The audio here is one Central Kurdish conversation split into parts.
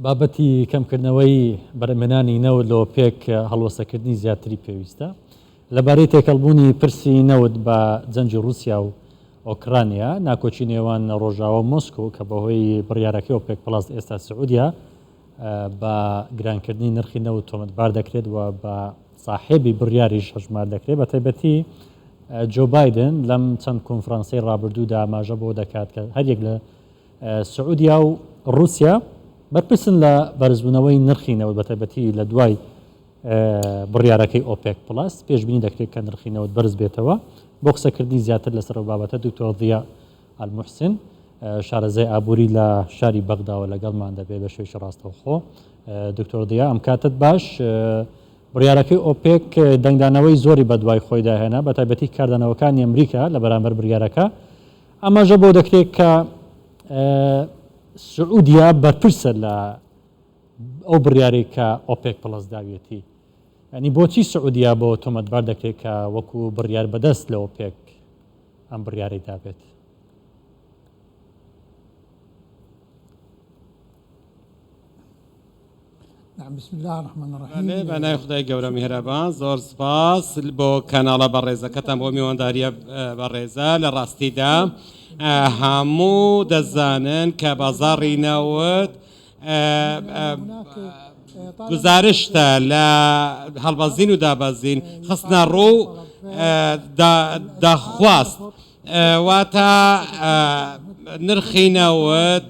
بابەتی کەمکردنەوەی بەرهەمهێنانی نەوت لە ئۆپێک هەڵوەسەکردنی زیاتری پێویستە لەبارەی تێکەڵبوونی پرسی نەوت بە جەنجی رووسیا و ئۆکرانیا ناکۆچی نێوان ڕۆژاوە مۆسکۆ کە بەهۆی بڕیارەکەی ئۆپێک پلاس ئێستا سعودیا بە گرانکردنی نرخی نەوت تۆمەتبار دەکرێت و بە صاحبی بڕیاریش هەژمار دەکرێت بە تایبەتی جو بایدن لەم چەند کۆنفرانسەی ڕابردوودا ئاماژە بۆ دەکات کە هەریەک لە سعودیا و رووسیا بەرپرسن لە بەرزبوونەوەی نرخی نەوت بە تایبەتی لە دوای بڕیارەکەی ئۆپێک پلاس پێشبینی دەکرێت کە نرخی نەوت بەرز بێتەوە بۆ قسەکردنی زیاتر لەسەر بابەتە دکتۆر ضیا المحسن شارەزای ئابووری لە شاری بەغداوە لەگەڵمان دەبێت بە شێوەیەکی ڕاستەوخۆ. دکتۆر ضیا ئەم کاتت باش بڕیارەکەی ئۆپێک دەنگدانەوەی زۆری بە دوای خۆی داهێنا بە تایبەتی کاردانەوەکانی ئەمریکا لە بەرامبەر بڕیارەکە ئەمەژە بۆ دەکرێت کە سعودیا بەرپرسە لە ئەو بڕیارەی کە ئۆپێک پڵەس داویەتی ینی بۆچی سعودیا بۆ تۆمەتبار دەکرێت کە وەکو بڕیار بەدەست لە ئۆپێک ئەم بڕیارەی دابێت. بسم الله الرحمن الرحیم. بەنای خدای گەورە میهرەبان زۆر سپاس بۆ کەناڵە بەڕێزەکەتان بۆ میوانداریە بەڕێزە لە ڕاستیدا هەموو دەزانن کە بازاڕی نەوت گزارشتە لە هەڵبەزین و دابەزین خستنە ڕوو داخواست واتە نرخی نەوت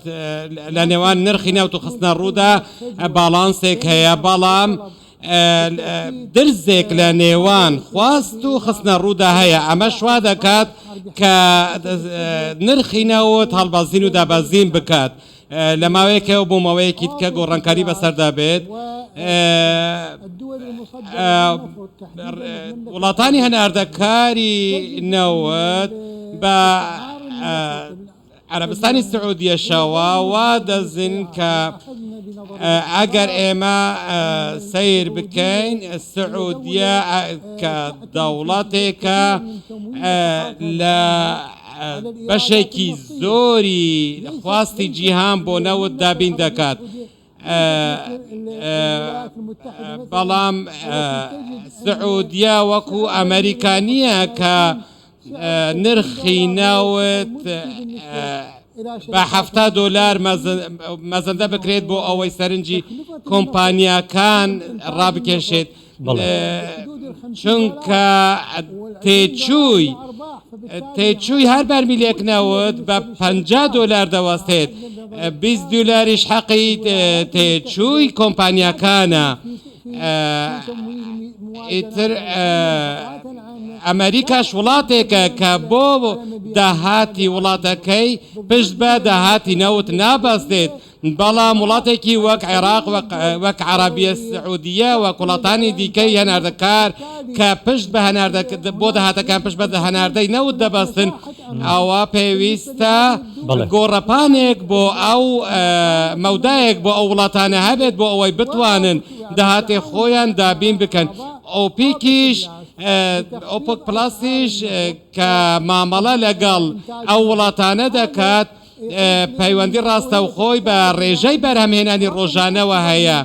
لە نێوان نرخی نەوت و خستنە ڕوودا باڵانسێک هەیە بەڵام درزێک لە نێوان خواست و خستنە ڕوودا هەیە ئەمە شوا دەکات کە نرخی نەوت هەڵبەزین و دابەزین بکات لە ماوەیەکەوە بۆ ماوەیەکی تکە گۆڕانکاری بەسەردا بێت. وڵاتانی هەناردەکاری نەوت بە عەرەبستانی سعودیەشەوە وا دەزین کە ئەگەر ئێمە سیر بکەین سعودیە کە دەوڵەتێکە لە بەشێکی زۆری خواستی جیهان بۆ نەوت دابین دەکات بەڵام سعودیە وەکو ئەمریکانیە کە نرخی نەوت بە $70 مەزەندە بکرێت بۆ ئەوەی سەرنجی کۆمپانیاکان ڕابکێشێت چونکە تێچووی هەر بەرمیلێک نەوت بە $50 دەوەستێت $20 حەقی تێچووی کۆمپانیاکانە. ئیتر ئەمریکاش وڵاتێکە کە بۆ داهاتی وڵاتەکەی پشت بە داهاتی نەوت نابەستێت بەڵام وڵاتێکی وەک عێراق وەک عەرەبیە سعودیە وەک وڵاتانی دیکەی هەناردەکار کە پشت بە بۆ داهاتەکان پشت بە هەناردەی نەوت دەبەستن ئەوە پێویستە گۆڕەپانێک بۆ ئەو مەودایەک بۆ ئەو وڵاتانە هەبێت بۆ ئەوەی بتوانن داهاتی خۆیان دابین بکەن. ئۆپیکیش ئۆپێک پلاسیش کە مامەڵە لەگەڵ ئەو وڵاتانە دەکات پەیوەندی ڕاستەوخۆی بە ڕێژەی بەرهەمهێنانی ڕۆژانەوە هەیە.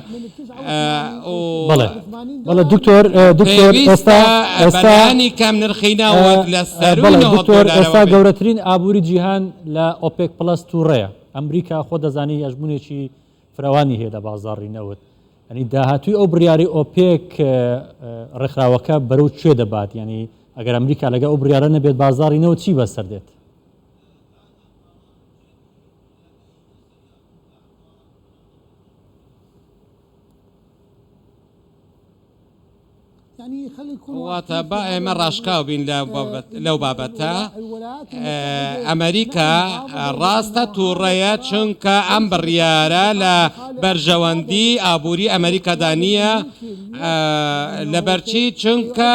بەڵێ دکتۆر ئێستانی کەم نرخی نەوت لە دکتۆر ئێستا گەورەترین ئابووری جیهان لە ئۆپێک پلس تووڕەیە ئەمریکا خۆ دەزانی ئەژمونێکی فراوانی هەیە لە بازاڕی نەوت ینی داهاتووی ئەو بڕیاری ئۆپێک ڕێکخراوەکە بەرەو کوێ دەبات ینی ئەگەر ئەمریکا لەگە ئەو بڕیارە نەبێت بازاڕی نەوت چی بەسەر دێت؟ واتە با ئێمە ڕاشکاو بین لەو بابەتە ئەمریکا ڕاستە تووڕەیە چونکە ئەم بڕیارە لە بەرژەوەندی ئابووری ئەمریکادا نییە لەبەرچی چونکە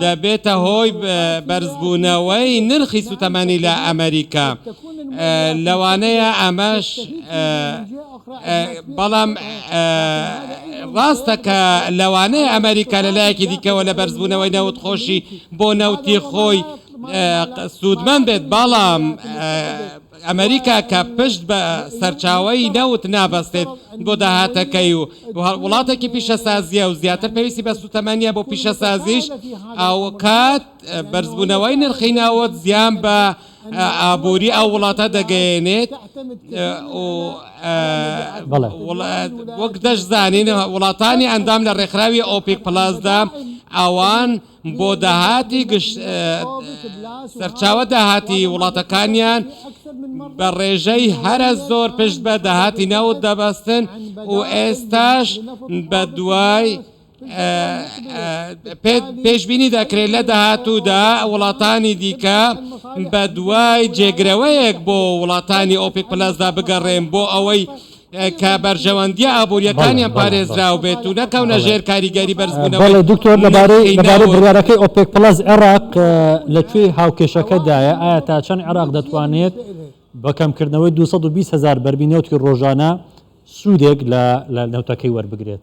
دەبێتە هۆی بەرزبوونەوەی نرخی سوتەمەنی لە ئەمریکا لەوانەیە ئەمەش بەڵام ڕاستە کە لەوانەیە ئەمریکا لەلایەکی دیکەوە لە بەرزبوونەوەی نەوت خۆشی بۆ نەوتی خۆی سوودمەند بێت بەڵام ئەمریکا کە پشت بە سەرچاوی نەوت نابەستێت بۆ داهاتەکەی و وڵاتێکی پیشەسازیە و زیاتر پێویستی بە سوتەمەنیە بۆ پیشەسازیش ئەو کات بەرزبوونەوەی نرخی نەوت زیان بە ئابووری ئەو وڵاتە دەگەیەنێت وەک دەشزانین وڵاتانی ئەندام لە ڕێکخراوی ئۆپێک پلاسدا ئەوان بۆ داهاتی سەرچاوە داهاتی وڵاتەکانیان بە ڕێژەی هەرە زۆر پشت بە داهاتی نەوت دەبەستن و ئێستاش بە دوای پێشبینی دەکرێت لە داهاتوودا وڵاتانی دیکە بە دوای جێگرەوەیەک بۆ وڵاتانی ئۆپێک پلاسدا بگەڕێن بۆ ئەوەی کە بەرژەوەندیە ئابوووریەکانیان پارێزراو بێت و نەکەونە ژێر کاریگەری بەرزبوونەوەی. دکتۆر لەبارەی بڕیارەکەی ئۆپێک پلس عێراق لەکوێ هاوکێشەکەدایە ئایا تا چەند عێراق دەتوانێت بە کەمکردنەوەی 220,000 بەربینەوتی ڕۆژانە سوودێک لە نەوتەکەی وەربگرێت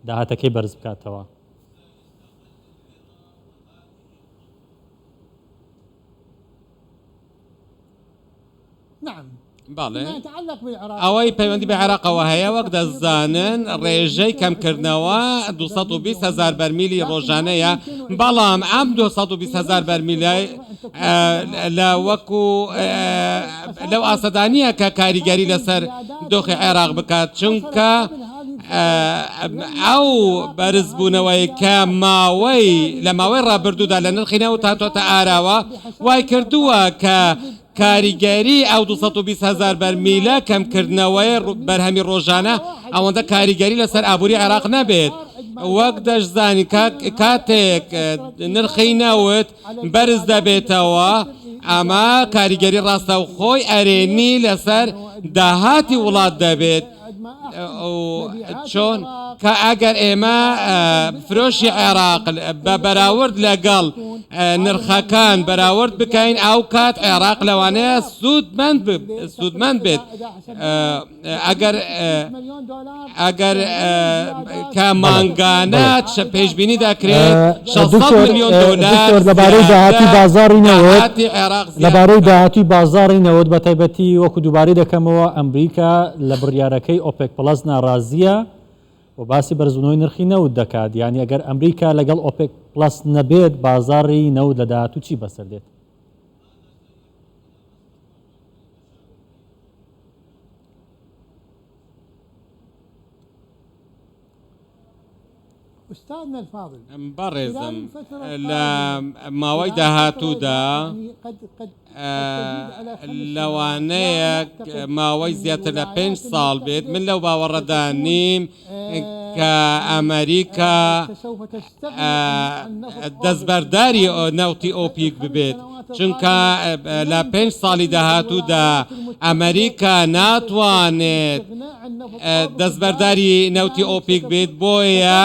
داهاتەکەی بەرز بکاتەوە؟ ئەوەی پەیوەندی بە عێراقەوە هەیە وەک دەزانن ڕێژەی کەمکردنەوە 220,000 بەرمیلی ڕۆژانەیە، بەڵام ئەم 220,000 بەرمیلای لە وەکو لەو ئاسەدانیە کە کاریگەری لەسەر دۆخی عێراق بکات، چونکە ئەو بەرزبوونەوەی کە لە ماوەی ڕابردوودا لە نرخی نەوت هاتوۆتە ئاراوە وای کردووە کە کاریگەری ئەو 220,000 بەرمیلە کەمکردنەوەی بەرهەمی ڕۆژانە ئەوەندە کاریگەری لەسەر ئابووری عێراق نەبێت. وەک دەشزانی کاتێک نرخی نەوت بەرز دەبێتەوە ئەمە کاریگەری ڕاستەوخۆی ئەرێنی لەسەر داهاتی وڵات دەبێت. چۆن کە ئەگەر ئێمە فرۆشی عێراق بە بەراورد لەگەڵ نرخەکان بەراورد بکەین ئەو کات عێراق لەوانەیە سوودمەند بێت. ئەگەر کە مانگانە پێشبینی دەکرێت 600 میلیۆن دلار لەبارەی داهاتی بازاڕی نەوت لەبارەی داهاتی بازاڕی نەوت بە تایبەتی وەکو دووبارەی دەکەمەوە ئەمریکا لە بڕیارەکەی ئۆپێک پلس ناڕازیە و باسی بەرزبوونەوەی نرخی نەوت دەکات. یعنی ئەگەر ئەمریکا لەگەڵ ئۆپێک پلس نەبێت بازاڕی نەوت لە داهاتوو چی بەسەر دێت؟ بەڕێزم لە ماوەی داهاتوودا لەوانەیە ماوەی زیاتر لە 5 ساڵ بێت من لەو باوەڕەدا نیم کە ئەمریکا دەستبەرداری نەوتی ئۆپیک ببێت، چونکە لە 5 ساڵی داهاتوودا ئەمریکا ناتوانێت دەستبەرداری نەوتی ئۆپیک بێت، بۆیە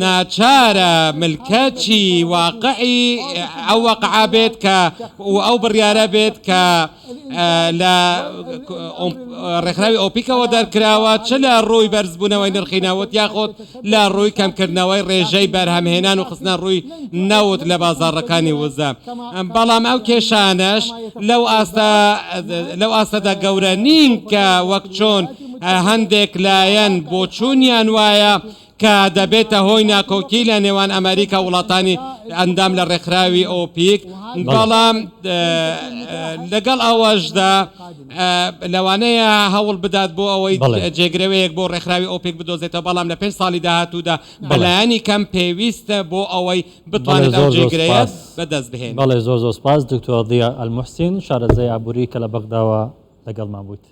ناچارە ملکەتی واقعی ئەو وەقعە بێت کە ئەو بڕیارە بێت کە لە ڕێکخراوی ئۆپیکەوە دەرکراوە، چ لە ڕووی بەرزبوونەوەی نرخی نەوت یاخۆت لە ڕووی کەمکردنەوەی ڕێژەی بەرهەمهێنان و خستنە ڕووی نەوت لە بازاڕەکانی وزە. بەڵام ئەو کێشانەش لەو ئاستەدا گەورە نین کە وەک چۆن هەندێک لایەن بۆ چوونیان وایە کە دەبێتە هۆی ناکۆکی لە نێوان ئەمریکا وڵاتانی ئەندام لە ڕێکخراوی ئۆپیک. بەڵام لەگەڵ ئەوەشدا لەوانەیە هەوڵ بدات بۆ ئەوەی جێگرەوەیەک بۆ ڕێکخراوی ئۆپیک بدۆزێتەوە، بەڵام لە 5 ساڵی داهاتوودا بەلایانی کەم پێویستە بۆ ئەوەی بتوانێت ئەو جێگرەیە بەدەست بهێنێت. بەڵێ زۆر سپاس دکتۆر ضیا المحسین، شارەزای ئابووری کە لە بەغداوە لەگەڵمان بوویت.